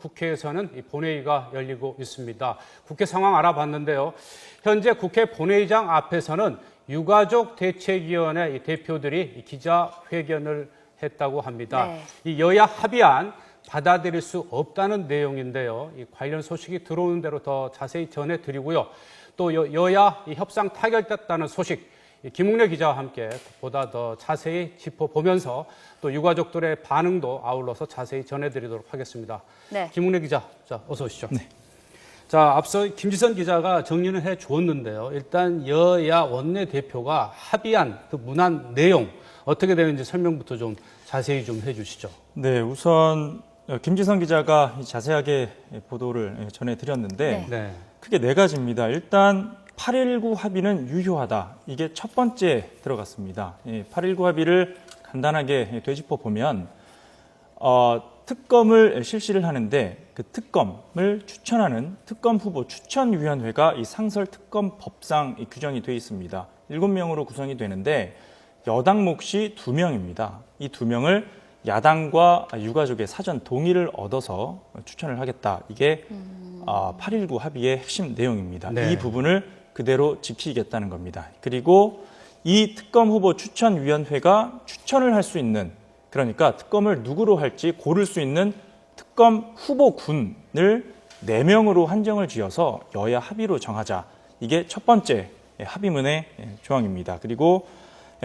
국회에서는 이 본회의가 열리고 있습니다. 국회 상황 알아봤는데요. 현재 국회 본회의장 앞에서는 유가족 대책위원회 대표들이 기자회견을 했다고 합니다. 네. 이 여야 합의안 받아들일 수 없다는 내용인데요. 이 관련 소식이 들어오는 대로 더 자세히 전해드리고요. 또 여야 협상 타결됐다는 소식 김웅래 기자와 함께 보다 더 자세히 짚어보면서 또 유가족들의 반응도 아울러서 자세히 전해드리도록 하겠습니다. 네. 김웅래 기자, 자 어서 오시죠. 네. 자, 앞서 김지선 기자가 정리는 해주었는데요. 일단 여야 원내대표가 합의한 그 문안 내용 어떻게 되는지 설명부터 좀 자세히 좀 해주시죠. 네, 우선 김지선 기자가 자세하게 보도를 전해드렸는데 네. 크게 네 가지입니다. 일단 8.19 합의는 유효하다. 이게 첫 번째 들어갔습니다. 8.19 합의를 간단하게 되짚어 보면 특검을 실시를 하는데 그 특검을 추천하는 특검 후보 추천위원회가 이 상설특검 법상 규정이 되어 있습니다. 7명으로 구성이 되는데 여당 몫이 2명입니다. 이 2명을 야당과 유가족의 사전 동의를 얻어서 추천을 하겠다. 이게 8.19 합의의 핵심 내용입니다. 네. 이 부분을 그대로 지키겠다는 겁니다. 그리고 이 특검 후보 추천위원회가 추천을 할 수 있는, 그러니까 특검을 누구로 할지 고를 수 있는 특검 후보군을 4명으로 한정을 지어서 여야 합의로 정하자. 이게 첫 번째 합의문의 조항입니다. 그리고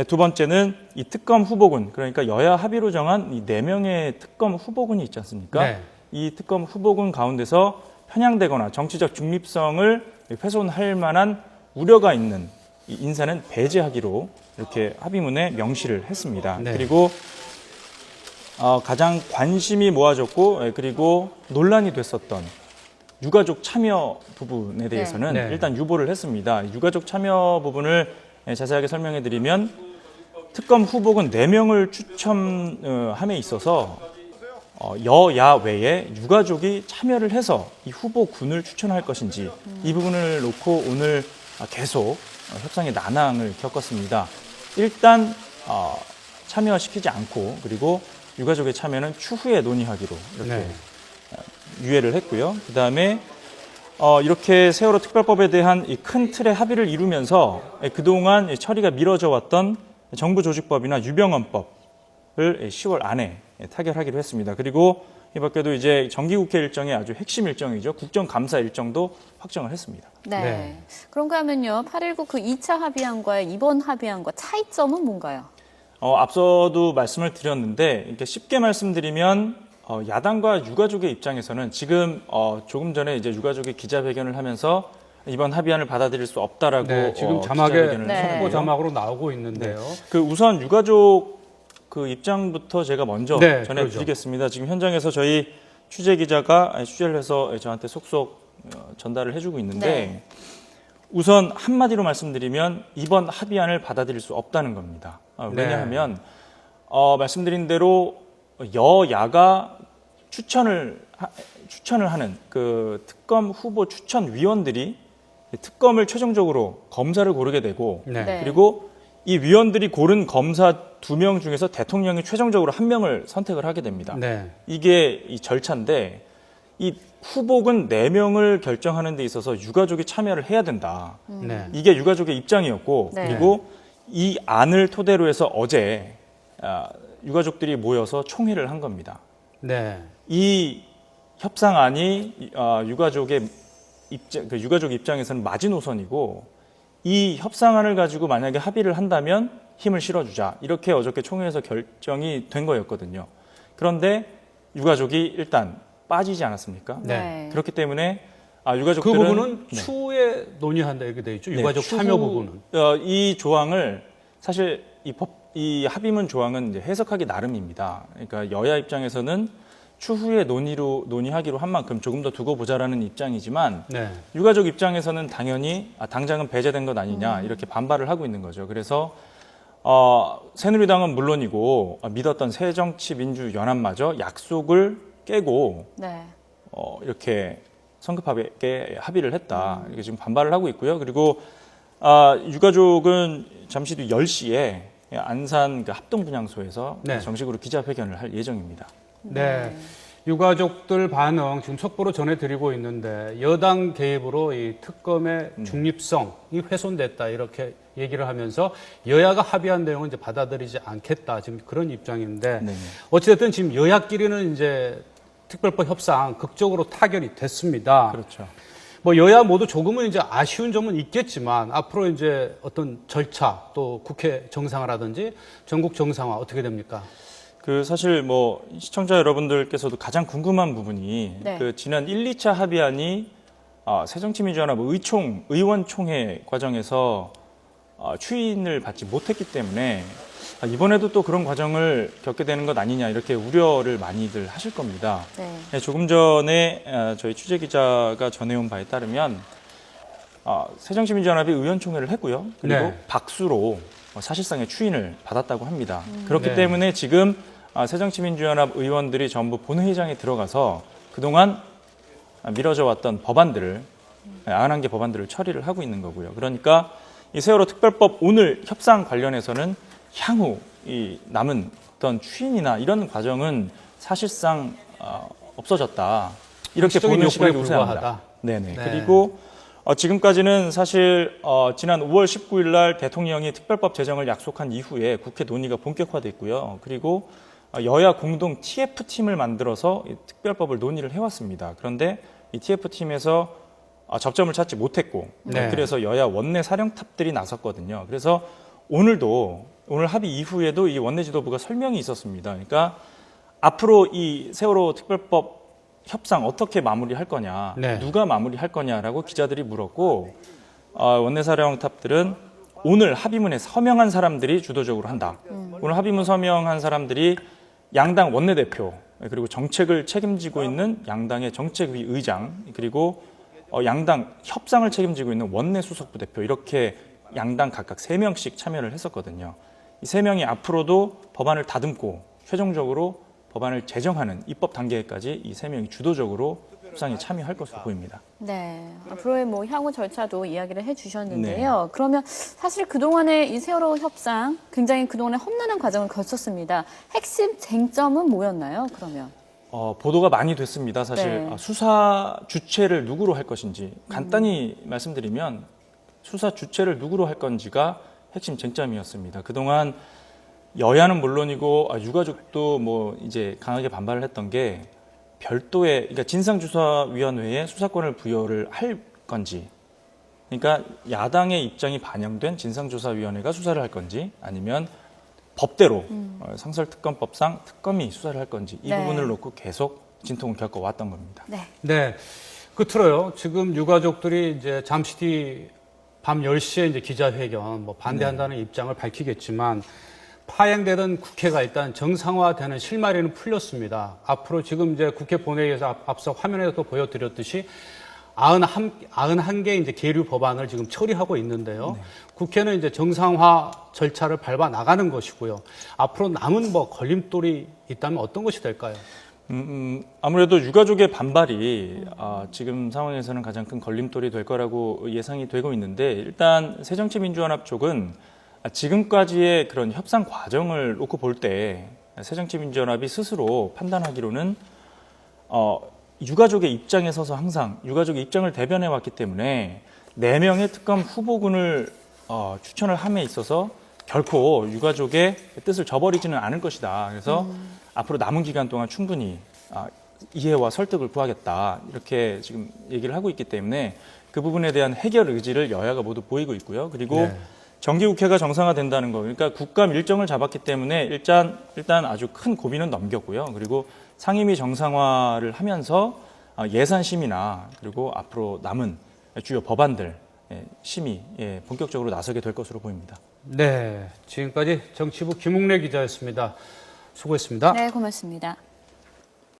두 번째는 이 특검 후보군, 그러니까 여야 합의로 정한 이 4명의 특검 후보군이 있지 않습니까? 네. 이 특검 후보군 가운데서 편향되거나 정치적 중립성을 훼손할 만한 우려가 있는 이 인사는 배제하기로 이렇게 합의문에 명시를 했습니다. 네. 그리고 가장 관심이 모아졌고 그리고 논란이 됐었던 유가족 참여 부분에 대해서는 네. 일단 유보를 했습니다. 유가족 참여 부분을 자세하게 설명해 드리면 특검 후보군 4명을 추천함에 있어서 여야 외에 유가족이 참여를 해서 이 후보군을 추천할 것인지 이 부분을 놓고 오늘 계속 협상의 난항을 겪었습니다. 일단 참여시키지 않고 그리고 유가족의 참여는 추후에 논의하기로 이렇게 네. 유예를 했고요. 그다음에 이렇게 세월호 특별법에 대한 이 큰 틀의 합의를 이루면서 그동안 처리가 미뤄져 왔던 정부조직법이나 유병헌법을 10월 안에 타결하기로 했습니다. 그리고 이 밖에도 이제 정기국회 일정의 아주 핵심 일정이죠. 국정감사 일정도 확정을 했습니다. 네. 네. 그런가 하면요. 8.19 그 2차 합의안과 이번 합의안과 차이점은 뭔가요? 앞서도 말씀을 드렸는데 이렇게 쉽게 말씀드리면 야당과 유가족의 입장에서는 지금 조금 전에 이제 유가족이 기자회견을 하면서 이번 합의안을 받아들일 수 없다라고 네, 지금 자막에 기자회견을 네. 속보 했는데요. 자막으로 나오고 있는데요. 그 우선 유가족 그 입장부터 제가 먼저 네, 전해드리겠습니다. 지금 현장에서 저희 취재 기자가 취재를 해서 저한테 속속 전달을 해주고 있는데 네. 우선 한마디로 말씀드리면 이번 합의안을 받아들일 수 없다는 겁니다. 왜냐하면 말씀드린 대로 여야가 추천을 하는 그 특검 후보 추천위원들이 특검을 최종적으로 검사를 고르게 되고 네. 네. 그리고 이 위원들이 고른 검사 2명 중에서 대통령이 최종적으로 1명을 선택을 하게 됩니다. 네. 이게 이 절차인데 이 후보군 4명을 결정하는 데 있어서 유가족이 참여를 해야 된다. 네. 이게 유가족의 입장이었고 네. 그리고 이 안을 토대로 해서 어제 유가족들이 모여서 총회를 한 겁니다. 네. 이 협상안이 유가족의 유가족 입장에서는 마지노선이고 이 협상안을 가지고 만약에 합의를 한다면 힘을 실어주자 이렇게 어저께 총회에서 결정이 된 거였거든요. 그런데 유가족이 일단 빠지지 않았습니까? 네. 그렇기 때문에 그 유가족들은 부분은 네. 추후에 논의한다 이렇게 돼 있죠. 네, 유가족 참여 부분은. 이 조항을 사실 이 합의문 조항은 이제 해석하기 나름입니다. 그러니까 여야 입장에서는 추후에 논의하기로 한 만큼 조금 더 두고 보자라는 입장이지만 네. 유가족 입장에서는 당연히 당장은 배제된 것 아니냐 이렇게 반발을 하고 있는 거죠. 그래서 새누리당은 물론이고 믿었던 새정치민주연합마저 약속을 깨고 네. 이렇게 성급하게 합의를 했다. 이렇게 지금 반발을 하고 있고요. 그리고 유가족은 잠시 뒤 10시에 안산 그 합동분향소에서 네. 정식으로 기자회견을 할 예정입니다. 네. 유가족들 반응 지금 속보로 전해드리고 있는데 여당 개입으로 이 특검의 중립성이 훼손됐다 이렇게 얘기를 하면서 여야가 합의한 내용은 이제 받아들이지 않겠다 지금 그런 입장인데 네네. 어찌됐든 지금 여야끼리는 이제 특별법 협상 극적으로 타결이 됐습니다. 그렇죠. 뭐 여야 모두 조금은 이제 아쉬운 점은 있겠지만 앞으로 이제 어떤 절차 또 국회 정상화라든지 전국 정상화 어떻게 됩니까? 그 사실 뭐 시청자 여러분들께서도 가장 궁금한 부분이 네. 그 지난 1, 2차 합의안이 새정치민주연합 의원총회 과정에서 추인을 받지 못했기 때문에 이번에도 또 그런 과정을 겪게 되는 것 아니냐 이렇게 우려를 많이들 하실 겁니다. 네. 네, 조금 전에 저희 취재 기자가 전해온 바에 따르면 새정치민주연합이 의원총회를 했고요. 그리고 네. 박수로 사실상의 추인을 받았다고 합니다. 그렇기 네. 때문에 지금 새정치민주연합 의원들이 전부 본회의장에 들어가서 그동안 미뤄져 왔던 법안들을 91개 법안들을 처리를 하고 있는 거고요. 그러니까 이 세월호 특별법 오늘 협상 관련해서는 향후 이 남은 어떤 추인이나 이런 과정은 사실상 없어졌다. 이렇게 형식적인 보는 시각이 욕구에 우세합니다. 불과하다. 네네. 네. 그리고 지금까지는 사실 지난 5월 19일 날 대통령이 특별법 제정을 약속한 이후에 국회 논의가 본격화됐고요. 그리고 여야 공동 TF팀을 만들어서 이 특별법을 논의를 해왔습니다. 그런데 이 TF팀에서 접점을 찾지 못했고 네. 그래서 여야 원내 사령탑들이 나섰거든요. 그래서 오늘 합의 이후에도 이 원내 지도부가 설명이 있었습니다. 그러니까 앞으로 이 세월호 특별법 협상 어떻게 마무리할 거냐, 네. 누가 마무리할 거냐라고 기자들이 물었고 원내 사령탑들은 오늘 합의문에 서명한 사람들이 주도적으로 한다. 오늘 합의문 서명한 사람들이 양당 원내대표 그리고 정책을 책임지고 있는 양당의 정책위 의장 그리고 양당 협상을 책임지고 있는 원내 수석부 대표 이렇게 양당 각각 3명씩 참여를 했었거든요. 이 3명이 앞으로도 법안을 다듬고 최종적으로 법안을 제정하는 입법 단계까지 이 3명이 주도적으로 협상에 참여할 것으로 보입니다. 네. 앞으로의 뭐 향후 절차도 이야기를 해주셨는데요. 그러면 사실 그동안의 이 세월호 협상 굉장히 그동안에 험난한 과정을 거쳤습니다. 핵심 쟁점은 뭐였나요, 그러면? 보도가 많이 됐습니다. 사실 네. 수사 주체를 누구로 할 것인지 간단히 말씀드리면 수사 주체를 누구로 할 건지가 핵심 쟁점이었습니다. 그동안 여야는 물론이고 유가족도 뭐 이제 강하게 반발을 했던 게 별도의 그러니까 진상조사위원회에 수사권을 부여를 할 건지 그러니까 야당의 입장이 반영된 진상조사위원회가 수사를 할 건지 아니면 법대로 상설특검법상 특검이 수사를 할 건지 이 네. 부분을 놓고 계속 진통을 겪어왔던 겁니다. 네. 네. 끝으로요. 지금 유가족들이 이제 잠시 뒤 밤 10시에 이제 기자회견 뭐 반대한다는 입장을 밝히겠지만 파행되던 국회가 일단 정상화되는 실마리는 풀렸습니다. 앞으로 지금 이제 국회 본회의에서 앞서 화면에서도 보여드렸듯이 91개 이제 계류 법안을 지금 처리하고 있는데요. 국회는 이제 정상화 절차를 밟아 나가는 것이고요. 앞으로 남은 뭐 걸림돌이 있다면 어떤 것이 될까요? 아무래도 유가족의 반발이 지금 상황에서는 가장 큰 걸림돌이 될 거라고 예상이 되고 있는데 일단 새정치민주연합 쪽은 지금까지의 그런 협상 과정을 놓고 볼 때 새정치민주연합이 스스로 판단하기로는 유가족의 입장에 서서 항상 유가족의 입장을 대변해 왔기 때문에 4명의 특검 후보군을 추천을 함에 있어서 결코 유가족의 뜻을 저버리지는 않을 것이다. 그래서 앞으로 남은 기간 동안 충분히 이해와 설득을 구하겠다. 이렇게 지금 얘기를 하고 있기 때문에 그 부분에 대한 해결 의지를 여야가 모두 보이고 있고요. 그리고 네. 정기국회가 정상화된다는 거. 그러니까 국감 일정을 잡았기 때문에 일단 아주 큰 고비는 넘겼고요. 그리고 상임위 정상화를 하면서 예산 심의나 그리고 앞으로 남은 주요 법안들 심의 본격적으로 나서게 될 것으로 보입니다. 네. 지금까지 정치부 김웅래 기자였습니다. 수고했습니다. 네, 고맙습니다.